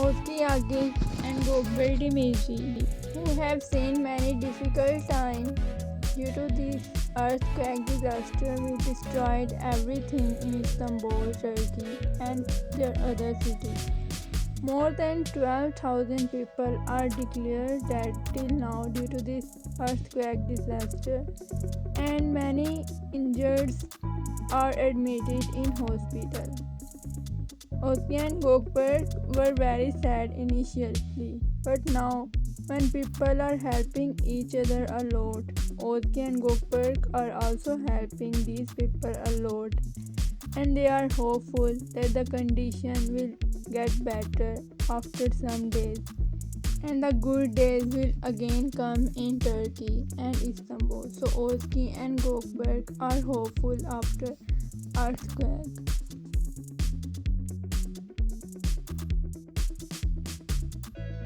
Özge, yagiz, and Gökberk demirci, who have seen many difficult times due to this earthquake disaster which destroyed everything in Istanbul, Turkey, and their other cities. More than 12,000 people are declared dead till now due to this earthquake disaster, and many injured are admitted in hospital. Özge and Gökberk were very sad initially, but now when people are helping each other a lot, Özge and Gökberk are also helping these people a lot, and they are hopeful that the condition will get better after some days, and the good days will again come in Turkey and Istanbul. So Özge and Gökberk are hopeful after earthquake.